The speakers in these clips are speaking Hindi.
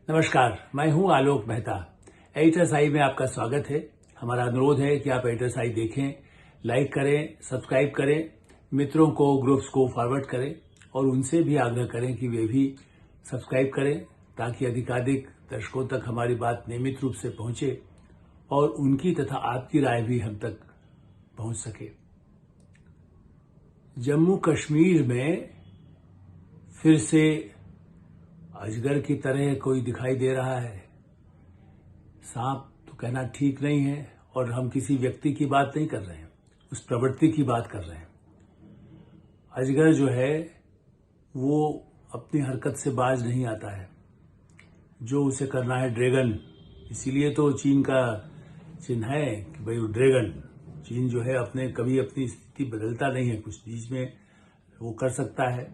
नमस्कार, मैं हूं आलोक मेहता। एडिटर्स आई में आपका स्वागत है। हमारा अनुरोध है कि आप एडिटर्स आई देखें, लाइक करें, सब्सक्राइब करें, मित्रों को, ग्रुप्स को फॉरवर्ड करें और उनसे भी आग्रह करें कि वे भी सब्सक्राइब करें ताकि अधिकाधिक दर्शकों तक हमारी बात नियमित रूप से पहुंचे और उनकी तथा आपकी राय भी हम तक पहुंच सके। जम्मू कश्मीर में फिर से अजगर की तरह कोई दिखाई दे रहा है। सांप तो कहना ठीक नहीं है और हम किसी व्यक्ति की बात नहीं कर रहे हैं, उस प्रवृत्ति की बात कर रहे हैं। अजगर जो है वो अपनी हरकत से बाज नहीं आता है। जो उसे करना है ड्रैगन, इसीलिए तो चीन का चिन्ह है कि भाई वो ड्रैगन। चीन जो है कभी अपनी स्थिति बदलता नहीं है, कुछ बीच में वो कर सकता है।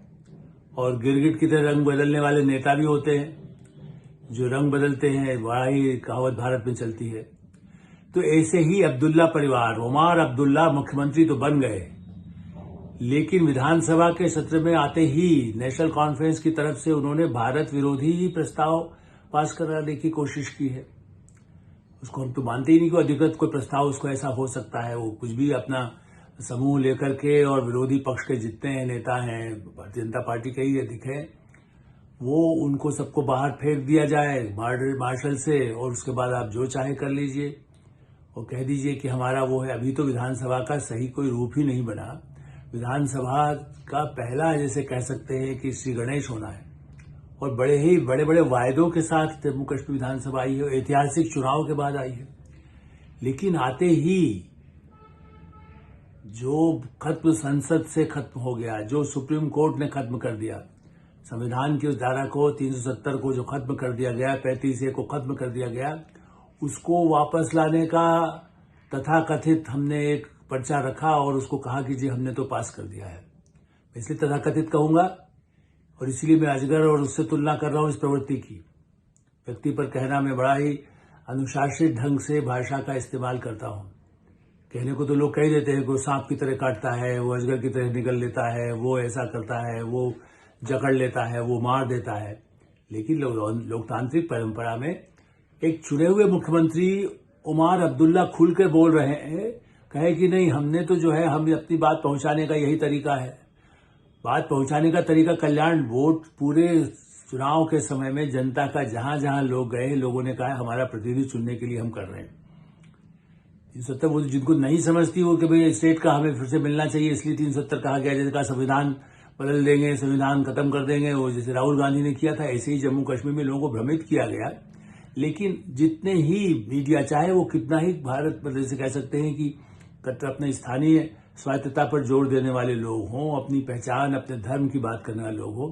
और गिरगिट की तरह रंग बदलने वाले नेता भी होते हैं जो रंग बदलते हैं, बड़ा ही कहावत भारत में चलती है। तो ऐसे ही अब्दुल्ला परिवार, उमर अब्दुल्ला मुख्यमंत्री तो बन गए, लेकिन विधानसभा के सत्र में आते ही नेशनल कॉन्फ्रेंस की तरफ से उन्होंने भारत विरोधी ही प्रस्ताव पास कराने की कोशिश की है। उसको हम तो मानते ही नहीं कि अधिकृत कोई प्रस्ताव उसको ऐसा हो सकता है। वो कुछ भी अपना समूह लेकर के और विरोधी पक्ष के जितने नेता हैं, भारतीय जनता पार्टी के ही अधिक है, वो उनको सबको बाहर फेंक दिया जाए मार्शल से और उसके बाद आप जो चाहे कर लीजिए और कह दीजिए कि हमारा वो है। अभी तो विधानसभा का सही कोई रूप ही नहीं बना। विधानसभा का पहला जैसे कह सकते हैं कि श्री गणेश होना है और बड़े बड़े वायदों के साथ जम्मू कश्मीर विधानसभा आई है, ऐतिहासिक चुनाव के बाद आई है। लेकिन आते ही जो खत्म संसद से खत्म हो गया, जो सुप्रीम कोर्ट ने खत्म कर दिया, संविधान की उस धारा को 370 को जो खत्म कर दिया गया, 35A को खत्म कर दिया गया, उसको वापस लाने का तथाकथित हमने एक पर्चा रखा और उसको कहा कि जी हमने तो पास कर दिया है। मैं इसलिए तथाकथित कहूंगा और इसीलिए मैं अजगर और उससे तुलना कर रहा हूं इस प्रवृत्ति की। व्यक्ति पर कहना मैं बड़ा ही अनुशासित ढंग से भाषा का इस्तेमाल करता हूं। कहने को तो लोग कह देते हैं कि वो सांप की तरह काटता है, वो अजगर की तरह निकल लेता है, वो ऐसा करता है, वो जकड़ लेता है, वो मार देता है। लेकिन लोकतांत्रिक परंपरा में एक चुने हुए मुख्यमंत्री उमर अब्दुल्ला खुल के बोल रहे हैं, कहे कि नहीं हमने तो जो है हम अपनी बात पहुंचाने का यही तरीका है। बात पहुंचाने का तरीका कल्याण वोट पूरे चुनाव के समय में जनता का जहां जहां लोग गए, लोगों ने कहा हमारा प्रतिनिधि चुनने के लिए हम कर रहे हैं। 370 वो जिनको नहीं समझती हो कि भाई स्टेट का हमें फिर से मिलना चाहिए, इसलिए 370 कहा गया। जैसे कहा संविधान बदल देंगे, संविधान खत्म कर देंगे, वो जैसे राहुल गांधी ने किया था, ऐसे ही जम्मू कश्मीर में लोगों को भ्रमित किया गया। लेकिन जितने ही मीडिया, चाहे वो कितना ही भारत पर जैसे कह सकते हैं कि अपने स्थानीय स्वायत्तता पर जोर देने वाले लोग हों, अपनी पहचान, अपने धर्म की बात करने वाले लोग हों,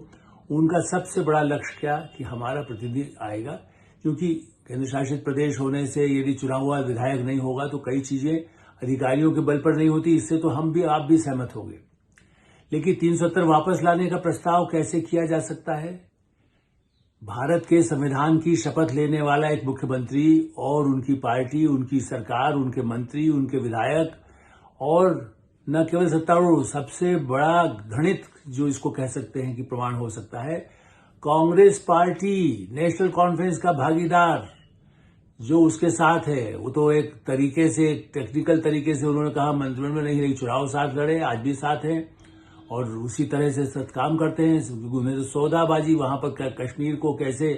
उनका सबसे बड़ा लक्ष्य क्या कि हमारा प्रतिनिधि आएगा। क्योंकि केंद्र शासित प्रदेश होने से यदि चुना हुआ विधायक नहीं होगा तो कई चीजें अधिकारियों के बल पर नहीं होती। इससे तो हम भी, आप भी सहमत होंगे। लेकिन 370 वापस लाने का प्रस्ताव कैसे किया जा सकता है? भारत के संविधान की शपथ लेने वाला एक मुख्यमंत्री और उनकी पार्टी, उनकी सरकार, उनके मंत्री, उनके विधायक और न केवल सत्तारूढ़, सबसे बड़ा घृणित जो इसको कह सकते हैं कि प्रमाण हो सकता है, कांग्रेस पार्टी, नेशनल कॉन्फ्रेंस का भागीदार जो उसके साथ है, वो तो एक तरीके से, टेक्निकल तरीके से उन्होंने कहा मंत्रिमंडल में नहीं रही, चुनाव साथ लड़े, आज भी साथ हैं और उसी तरह से काम करते हैं। उन्हें तो सौदाबाजी, वहां पर कश्मीर को कैसे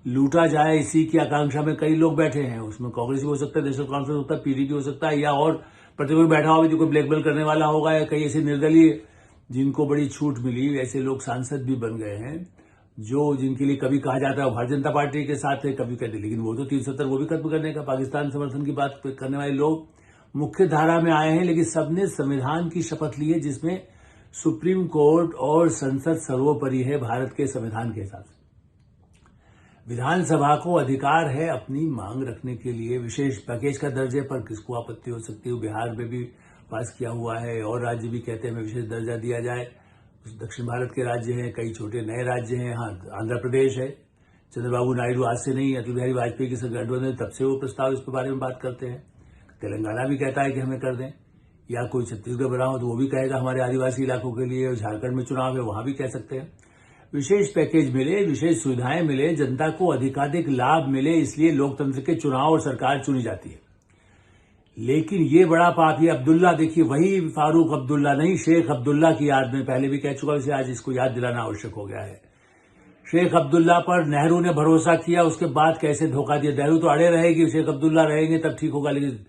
लूटा जाए, इसी की आकांक्षा में कई लोग बैठे हैं। उसमें कांग्रेस भी हो सकता है, नेशनल कॉन्फ्रेंस हो सकता है, PDP हो सकता है, या और प्रतिपक्ष बैठा होगा जो कोई ब्लैकमेल करने वाला होगा, या कई ऐसे निर्दलीय जिनको बड़ी छूट मिली, ऐसे लोग सांसद भी बन गए हैं जो जिनके लिए कभी कहा जाता है भारतीय जनता पार्टी के साथ है, कभी कहते, लेकिन वो तो 370 वो भी खत्म करने का, पाकिस्तान समर्थन की बात करने वाले लोग मुख्य धारा में आए हैं। लेकिन सबने संविधान की शपथ ली है जिसमें सुप्रीम कोर्ट और संसद सर्वोपरि है भारत के संविधान के हिसाब से। विधानसभा को अधिकार है अपनी मांग रखने के लिए। विशेष पैकेज का दर्जे पर किसको आपत्ति हो सकती है? बिहार में भी पास किया हुआ है और राज्य भी कहते हैं हमें विशेष दर्जा दिया जाए। दक्षिण भारत के राज्य हैं, कई छोटे नए राज्य हैं। हाँ, आंध्र प्रदेश है, चंद्रबाबू नायडू आज से नहीं, अटल बिहारी वाजपेयी की गठबंधन में तब से वो प्रस्ताव इसके बारे में बात करते हैं। तेलंगाना भी कहता है कि हमें कर दें, या कोई छत्तीसगढ़ बना हो तो वो भी कहेगा हमारे आदिवासी इलाकों के लिए। झारखंड में चुनाव है, वहां भी कह सकते हैं। विशेष पैकेज मिले, विशेष सुविधाएं मिले, जनता को अधिकाधिक लाभ मिले, इसलिए लोकतंत्र के चुनाव और सरकार चुनी जाती है। लेकिन ये बड़ा पाप, ये अब्दुल्ला, देखिए वही फारूक अब्दुल्ला नहीं, शेख अब्दुल्ला की याद में पहले भी कह चुका हूं, इसे आज इसको याद दिलाना आवश्यक हो गया है। शेख अब्दुल्ला पर नेहरू ने भरोसा किया, उसके बाद कैसे धोखा दिया। नेहरू तो अड़े रहे कि शेख अब्दुल्ला रहेंगे तब ठीक होगा, लेकिन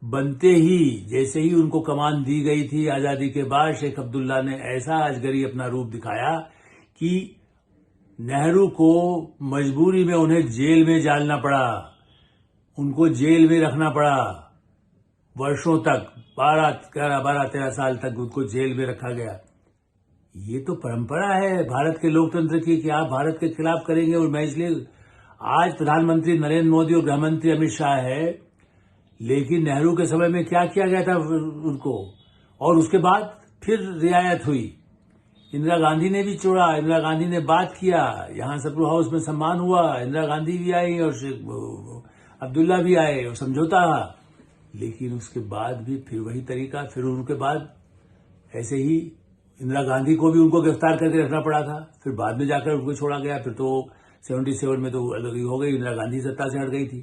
बनते ही जैसे ही उनको कमान दी गई थी आजादी के बाद, शेख अब्दुल्ला ने ऐसा अजगरी अपना रूप दिखाया कि नेहरू को मजबूरी में उन्हें जेल में डालना पड़ा, उनको जेल में रखना पड़ा वर्षों तक, 12-13 साल तक उनको जेल में रखा गया। ये तो परंपरा है भारत के लोकतंत्र की कि आप भारत के खिलाफ करेंगे। और मैं इसलिए आज प्रधानमंत्री नरेंद्र मोदी और गृहमंत्री अमित शाह है, लेकिन नेहरू के समय में क्या किया गया था उनको, और उसके बाद फिर रियायत हुई। इंदिरा गांधी ने भी छोड़ा, इंदिरा गांधी ने बात किया, यहां सप्रू हाउस में सम्मान हुआ, इंदिरा गांधी भी आई और अब्दुल्ला भी आए और समझौता रहा। लेकिन उसके बाद भी फिर वही तरीका, फिर उनके बाद ऐसे ही इंदिरा गांधी को भी उनको गिरफ्तार करके रखना पड़ा था, फिर बाद में जाकर उनको छोड़ा गया। फिर तो 77 में तो अलग ही हो गई, इंदिरा गांधी सत्ता से हट गई थी,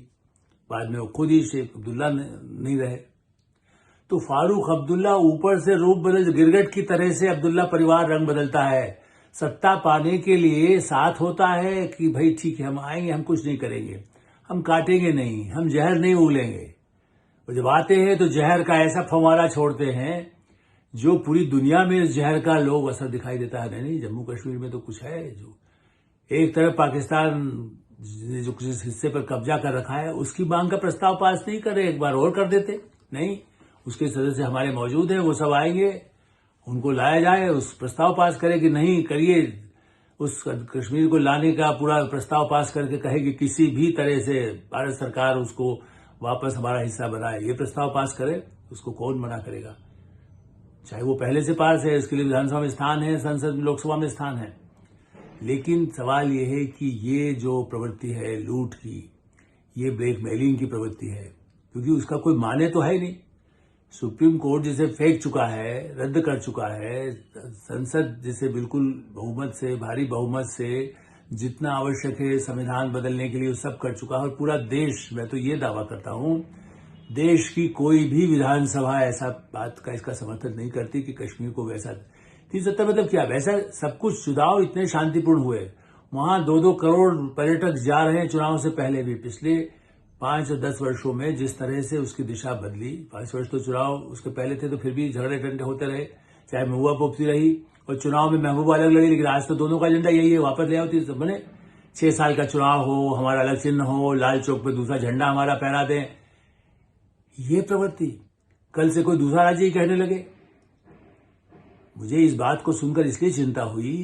बाद में वो खुद ही शेख अब्दुल्ला नहीं रहे। तो फारूक अब्दुल्ला ऊपर से रूप बदल, गिरगिट की तरह से अब्दुल्ला परिवार रंग बदलता है। सत्ता पाने के लिए साथ होता है कि भाई ठीक है हम आएंगे, हम कुछ नहीं करेंगे, हम काटेंगे नहीं, हम जहर नहीं उगलेंगे। और जब आते हैं तो जहर का ऐसा फव्वारा छोड़ते हैं जो पूरी दुनिया में इस जहर का लोग असर दिखाई देता है। नहीं, जम्मू कश्मीर में तो कुछ है, जो एक तरफ पाकिस्तान जो जिस हिस्से पर कब्जा कर रखा है उसकी मांग का प्रस्ताव पास नहीं कर रहे, एक बार और कर देते। नहीं, उसके सदस्य हमारे मौजूद हैं, वो सब आएंगे, उनको लाया जाए, उस प्रस्ताव पास करे कि नहीं करिए, उस कश्मीर को लाने का पूरा प्रस्ताव पास करके कहे कि किसी भी तरह से भारत सरकार उसको वापस हमारा हिस्सा बनाए, ये प्रस्ताव पास करे, उसको कौन मना करेगा। चाहे वो पहले से पास है, इसके लिए विधानसभा में स्थान है, संसद में, लोकसभा में स्थान है। लेकिन सवाल ये है कि ये जो प्रवृत्ति है लूट की, ये ब्लैकमेलिंग की प्रवृत्ति है, क्योंकि उसका कोई माने तो है नहीं। सुप्रीम कोर्ट जिसे फेंक चुका है, रद्द कर चुका है, संसद जिसे बिल्कुल बहुमत से, भारी बहुमत से जितना आवश्यक है संविधान बदलने के लिए वो सब कर चुका है। और पूरा देश, मैं तो ये दावा करता हूं, देश की कोई भी विधानसभा ऐसा बात का इसका समर्थन नहीं करती कि कश्मीर को वैसा 370 मतलब क्या, वैसा सब कुछ चुनाव इतने शांतिपूर्ण हुए, वहां 2-2 करोड़ पर्यटक जा रहे हैं चुनाव से पहले भी। पिछले 5 और 10 वर्षों में जिस तरह से उसकी दिशा बदली, 5 वर्ष तो चुनाव उसके पहले थे तो फिर भी झगड़े टंटे होते रहे, चाहे महबूबा मुफ्ती रही और चुनाव में महबूबा अलग लगी, लेकिन आज तो दोनों का एजेंडा यही है, वापस ले आओ बने 6 साल का चुनाव हो, हमारा अलग चिन्ह हो, लाल चौक पे दूसरा झंडा हमारा फहरा दें। ये प्रवृत्ति कल से कोई दूसरा राज्य ही कहने लगे। मुझे इस बात को सुनकर इसलिए चिंता हुई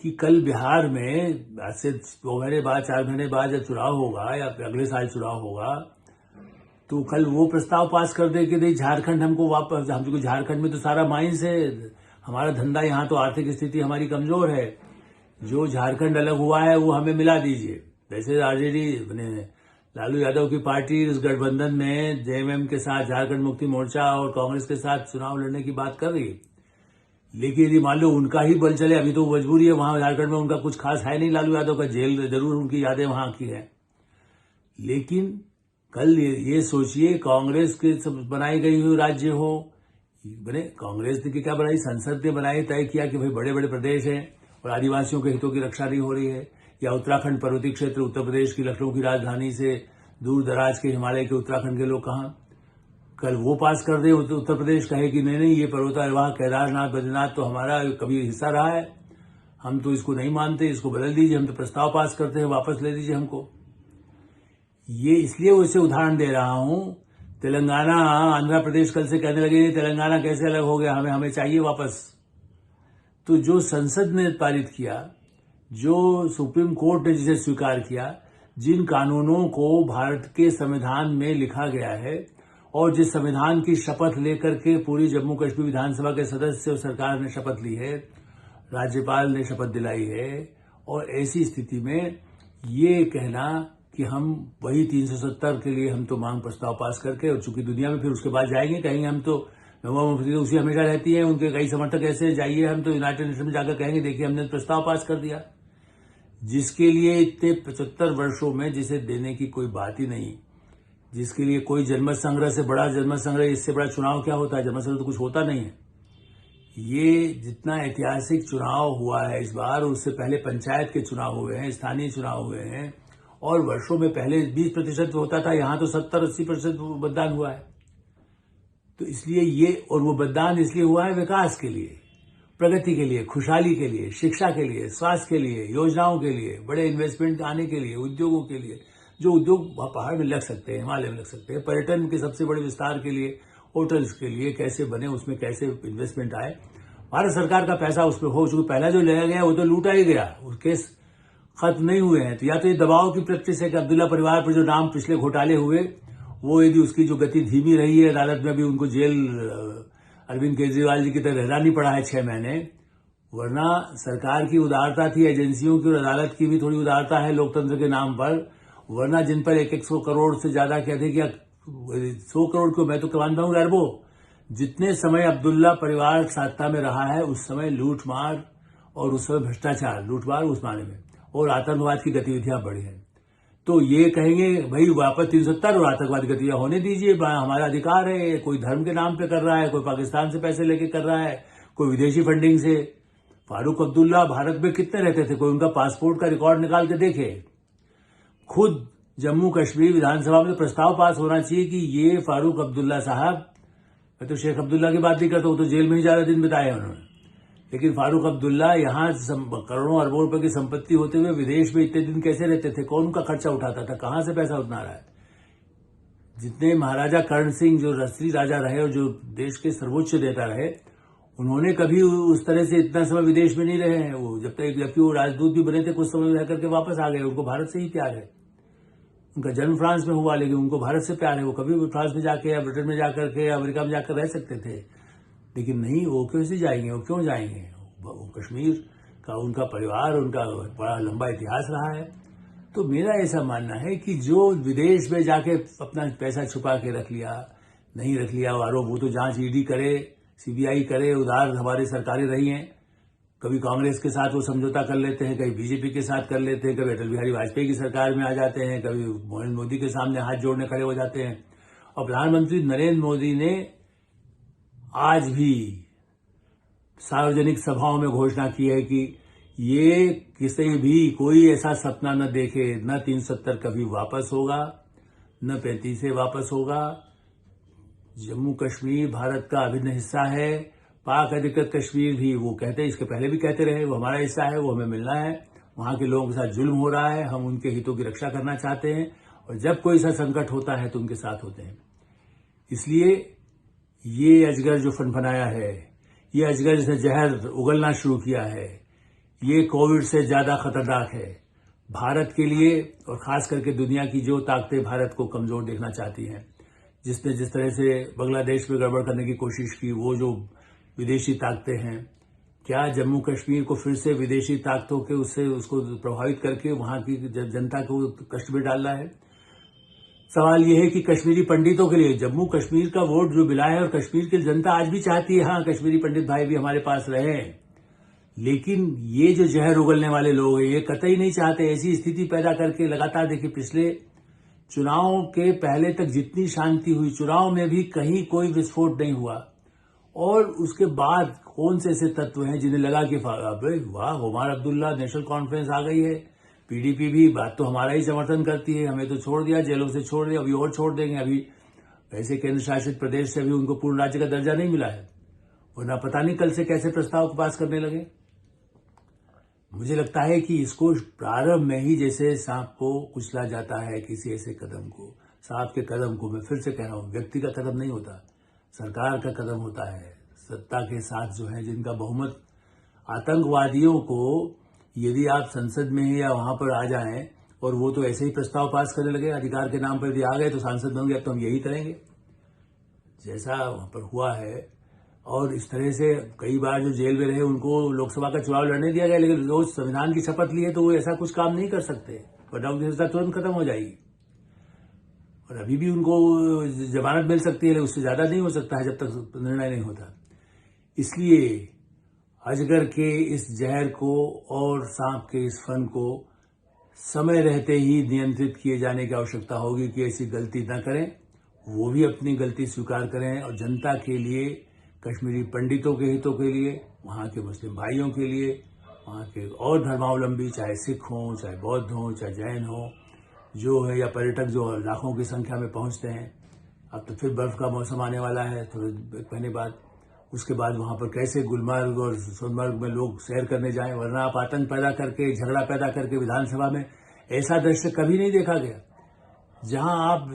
कि कल बिहार में आज से 2 महीने बाद, 4 महीने बाद जब चुनाव होगा या अगले साल चुनाव होगा, तो कल वो प्रस्ताव पास कर दे कि नहीं झारखंड हमको वापस, हमको झारखंड में तो सारा माइंस है, हमारा धंधा, यहाँ तो आर्थिक स्थिति हमारी कमजोर है, जो झारखंड अलग हुआ है वो हमें मिला दीजिए। वैसे आरजेडी लालू यादव की पार्टी इस गठबंधन में जेएमएम के साथ, झारखंड मुक्ति मोर्चा और कांग्रेस के साथ चुनाव लड़ने की बात कर रही है। लेकिन यदि मान लो उनका ही बल चले, अभी तो मजबूरी है, वहां झारखंड में उनका कुछ खास है नहीं, लालू यादव का जेल जरूर उनकी यादें वहां की है। लेकिन कल ये सोचिए कांग्रेस के बनाई गई हुई राज्य हो, बने कांग्रेस ने क्या बनाई, संसद ने बनाई, तय किया कि भाई बड़े बड़े प्रदेश हैं और आदिवासियों के हितों की रक्षा नहीं हो रही है, या उत्तराखंड पर्वतीय क्षेत्र, उत्तर प्रदेश की लखनऊ की राजधानी से दूर दराज के हिमालय के उत्तराखंड के लोग कहां, कल वो पास कर दे, उत्तर प्रदेश कहे कि नहीं ये पर्वतारोहण केदारनाथ बद्रीनाथ तो हमारा कभी हिस्सा रहा है, हम तो इसको नहीं मानते, इसको बदल दीजिए, हम तो प्रस्ताव पास करते हैं, वापस ले दीजिए हमको। ये इसलिए उसे उदाहरण दे रहा हूं, तेलंगाना, आंध्र प्रदेश कल से कहने लगे तेलंगाना कैसे अलग हो गया, हमें चाहिए वापस। तो जो संसद ने पारित किया, जो सुप्रीम कोर्ट ने जिसे स्वीकार किया, जिन कानूनों को भारत के संविधान में लिखा गया है और जिस संविधान की शपथ लेकर के पूरी जम्मू कश्मीर विधानसभा के सदस्य और सरकार ने शपथ ली है, राज्यपाल ने शपथ दिलाई है, और ऐसी स्थिति में ये कहना कि हम वही 370 के लिए हम तो मांग प्रस्ताव पास करके, और चूंकि दुनिया में फिर उसके बाद जाएंगे, कहेंगे हम तो महबूबा मुफ्ती उसी हमेशा रहती है, उनके कई समर्थक ऐसे, जाइए हम तो यूनाइटेड नेशन में जाकर कहेंगे देखिए हमने प्रस्ताव पास कर दिया, जिसके लिए इतने 75 वर्षों में जिसे देने की कोई बात ही नहीं, जिसके लिए कोई जनमत संग्रह से बड़ा जनमत संग्रह, इससे बड़ा चुनाव क्या होता है, जनमत संग्रह तो कुछ होता नहीं है। ये जितना ऐतिहासिक चुनाव हुआ है इस बार, उससे पहले पंचायत के चुनाव हुए हैं, स्थानीय चुनाव हुए हैं, और वर्षों में पहले 20% होता था, यहां तो 70-80% मतदान हुआ है। तो इसलिए ये, और वो मतदान इसलिए हुआ है विकास के लिए, प्रगति के लिए, खुशहाली के लिए, शिक्षा के लिए, स्वास्थ्य के लिए, योजनाओं के लिए, बड़े इन्वेस्टमेंट आने के लिए, उद्योगों के लिए, जो उद्योग पहाड़ में लग सकते हैं, हिमालय में लग सकते हैं, पर्यटन के सबसे बड़े विस्तार के लिए, होटल्स के लिए कैसे बने, उसमें कैसे इन्वेस्टमेंट आए, भारत सरकार का पैसा उसमें हो, चूंकि पहला जो लिया गया वो तो लूटा ही गया, वो केस खत्म नहीं हुए हैं। तो या तो ये दबाव की प्रैक्टिस है कि अब्दुल्ला परिवार पर जो नाम पिछले घोटाले हुए, वो यदि उसकी जो गति धीमी रही है, अदालत में भी उनको जेल अरविंद केजरीवाल जी की तरह रहना नहीं पड़ा है 6 महीने, वरना सरकार की उदारता थी, एजेंसियों की और अदालत की भी थोड़ी उदारता है लोकतंत्र के नाम पर, वरना जिन पर 100 करोड़ से ज्यादा कहते कि 100 करोड़ को मैं तो मानता हूं अरबों, जितने समय अब्दुल्ला परिवार सत्ता में रहा है उस समय लूटमार और उस समय भ्रष्टाचार, लूटमार उस माने में, और आतंकवाद की गतिविधियां बढ़ी हैं। तो ये कहेंगे भाई वापस 370 और आतंकवादी गतिविधियां होने दीजिए, हमारा अधिकार है, कोई धर्म के नाम पे कर रहा है, कोई पाकिस्तान से पैसे लेके कर रहा है, कोई विदेशी फंडिंग से। फारूक अब्दुल्ला भारत में कितने रहते थे, कोई उनका पासपोर्ट का रिकॉर्ड निकाल के देखे। खुद जम्मू कश्मीर विधानसभा में प्रस्ताव पास होना चाहिए कि ये फारूक अब्दुल्ला साहब, मैं तो शेख अब्दुल्ला की बात नहीं करता, वो तो जेल में ही ज्यादा दिन बिताए उन्होंने, लेकिन फारूक अब्दुल्ला यहां करोड़ों अरबों रुपए की संपत्ति होते हुए विदेश में इतने दिन कैसे रहते थे, कौन उनका खर्चा उठाता था, कहां से पैसा उतना रहा है। जितने महाराजा कर्ण सिंह जो रसली राजा रहे और जो देश के सर्वोच्च नेता रहे, उन्होंने कभी उस तरह से इतना समय विदेश में नहीं रहे हैं। वो जबकि वो राजदूत भी बने थे, कुछ समय रह करके वापस आ गए। उनको भारत से ही प्यार है, उनका जन्म फ्रांस में हुआ लेकिन उनको भारत से प्यार है। वो कभी भी फ्रांस में जाके या ब्रिटेन में जाकर के या अमेरिका में जाकर रह सकते थे, लेकिन नहीं, वो कैसे जाएंगे, वो क्यों जाएंगे। वो कश्मीर का उनका परिवार, उनका बड़ा लंबा इतिहास रहा है। तो मेरा ऐसा मानना है कि जो विदेश में जाके अपना पैसा छुपा के रख लिया, नहीं रख लिया, आरोप वो तो जांच ईडी करे, सीबीआई करे, उधार हमारी सरकारें रही हैं। कभी कांग्रेस के साथ वो समझौता कर लेते हैं, कभी बीजेपी के साथ कर लेते हैं, कभी अटल बिहारी वाजपेयी की सरकार में आ जाते हैं, कभी नरेंद्र मोदी के सामने हाथ जोड़ने खड़े हो जाते हैं। और प्रधानमंत्री नरेंद्र मोदी ने आज भी सार्वजनिक सभाओं में घोषणा की है कि ये किसी भी कोई ऐसा सपना न देखे, न 370 कभी वापस होगा, न 35 से वापस होगा। जम्मू कश्मीर भारत का अभिन्न हिस्सा है। पाक अधिकृत कश्मीर भी, वो कहते हैं, इसके पहले भी कहते रहे, वो हमारा हिस्सा है, वो हमें मिलना है। वहां के लोगों के साथ जुल्म हो रहा है, हम उनके हितों की रक्षा करना चाहते हैं, और जब कोई ऐसा संकट होता है तो उनके साथ होते हैं। इसलिए ये अजगर जो फनफनाया है, ये अजगर जिसने जहर उगलना शुरू किया है, ये कोविड से ज्यादा खतरनाक है भारत के लिए, और खास करके दुनिया की जो ताकतें भारत को कमजोर देखना चाहती हैं। जिसने जिस तरह से बांग्लादेश में गड़बड़ करने की कोशिश की, वो जो विदेशी ताकतें हैं, क्या जम्मू कश्मीर को फिर से विदेशी ताकतों के उसको प्रभावित करके वहां की जनता को कष्ट में डालना है। सवाल यह है कि कश्मीरी पंडितों के लिए जम्मू कश्मीर का वोट जो मिला है, और कश्मीर की जनता आज भी चाहती है, हाँ, कश्मीरी पंडित भाई भी हमारे पास रहे, लेकिन ये जो जहर उगलने वाले लोग हैं, ये कतई नहीं चाहते ऐसी स्थिति पैदा करके। लगातार देखिए, पिछले चुनाव के पहले तक जितनी शांति हुई, चुनाव में भी कहीं कोई विस्फोट नहीं हुआ, और उसके बाद कौन से ऐसे तत्व हैं जिन्हें लगा कि वाह, उमर अब्दुल्ला, नेशनल कॉन्फ्रेंस आ गई है, पीडीपी भी बात तो हमारा ही समर्थन करती है, हमें तो छोड़ दिया, जेलों से छोड़ दिया, अभी और छोड़ देंगे। अभी वैसे केंद्र शासित प्रदेश से भी उनको पूर्ण राज्य का दर्जा नहीं मिला है, वरना पता नहीं कल से कैसे प्रस्ताव को पास करने लगे। मुझे लगता है कि इसको प्रारंभ में ही, जैसे सांप को कुचला जाता है किसी ऐसे कदम को, सांप के कदम को, मैं फिर से कह रहा हूं, व्यक्ति का कदम नहीं होता, सरकार का कदम होता है। सत्ता के साथ जो है जिनका बहुमत, आतंकवादियों को यदि आप संसद में या वहां पर आ जाएं और वो तो ऐसे ही प्रस्ताव पास करने लगे, अधिकार के नाम पर यदि आ गए तो सांसद बन गए, अब तो हम यही करेंगे, जैसा वहां पर हुआ है। और इस तरह से कई बार जो जेल में रहे उनको लोकसभा का चुनाव लड़ने दिया गया, लेकिन रोज संविधान की शपथ ली है तो वो ऐसा कुछ काम नहीं कर सकते, वरना उनकी सत्ता तुरंत खत्म हो जाएगी। और अभी भी उनको जमानत मिल सकती है, लेकिन उससे ज्यादा नहीं हो सकता है जब तक निर्णय नहीं होता। इसलिए अजगर के इस जहर को और सांप के इस फन को समय रहते ही नियंत्रित किए जाने की आवश्यकता होगी कि ऐसी गलती न करें, वो भी अपनी गलती स्वीकार करें और जनता के लिए, कश्मीरी पंडितों के हितों के लिए, वहाँ के मुस्लिम भाइयों के लिए, वहाँ के और धर्मावलंबी, चाहे सिख हों, चाहे बौद्ध हों, चाहे जैन हों, जो है, या पर्यटक जो लाखों की संख्या में पहुंचते हैं। अब तो फिर बर्फ का मौसम आने वाला है थोड़े एक महीने बाद। उसके बाद वहां पर कैसे गुलमर्ग और सोनमर्ग में लोग सैर करने जाएं, वरना आप आतंक पैदा करके, झगड़ा पैदा करके विधानसभा में ऐसा दृश्य कभी नहीं देखा गया, जहां आप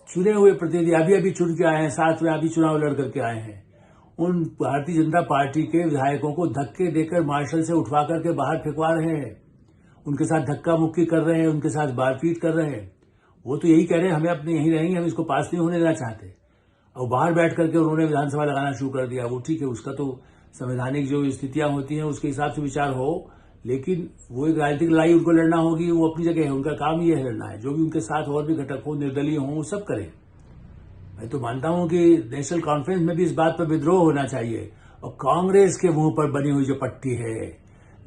चुने हुए प्रतिनिधि अभी चुन के आए हैं, 7 में अभी चुनाव लड़ करके आए हैं, उन भारतीय जनता पार्टी के विधायकों को धक्के देकर मार्शल से उठवा करके बाहर फेंकवा रहे हैं, उनके साथ धक्का मुक्की कर रहे हैं, उनके साथ मारपीट कर रहे हैं। वो तो यही कह रहे हैं हमें अपने यहीं रहेंगे, हम इसको पास नहीं होने देना चाहते, और बाहर बैठ करके उन्होंने विधानसभा लगाना शुरू कर दिया। वो ठीक है, उसका तो संवैधानिक जो स्थितियां होती हैं उसके हिसाब से विचार हो, लेकिन वो एक राजनीतिक लड़ाई उनको लड़ना होगी, वो अपनी जगह है, उनका काम ये है लड़ना है। जो भी उनके साथ और भी घटक हो, निर्दलीय हों, वो सब करें। मैं तो मानता हूं कि नेशनल कॉन्फ्रेंस में भी इस बात पर विद्रोह होना चाहिए, और कांग्रेस के मुंह पर बनी हुई जो पट्टी है,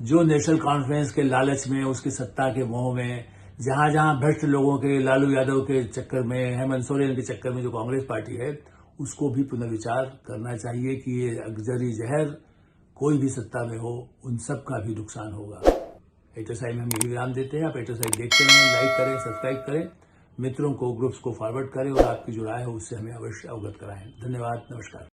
जो नेशनल कॉन्फ्रेंस के लालच में, उसकी सत्ता के मोह में, जहां जहां भ्रष्ट लोगों के, लालू यादव के चक्कर में, हेमंत सोरेन के चक्कर में जो कांग्रेस पार्टी है, उसको भी पुनर्विचार करना चाहिए कि ये अजगरी जहर कोई भी सत्ता में हो, उन सब का भी नुकसान होगा। एटोसाइड में हम यही विराम देते हैं। आप एटोसाइड देखते रहें, लाइक करें, सब्सक्राइब करें, मित्रों को, ग्रुप्स को फॉरवर्ड करें, और आपकी जो राय है उससे हमें अवश्य अवगत कराएं। धन्यवाद, नमस्कार।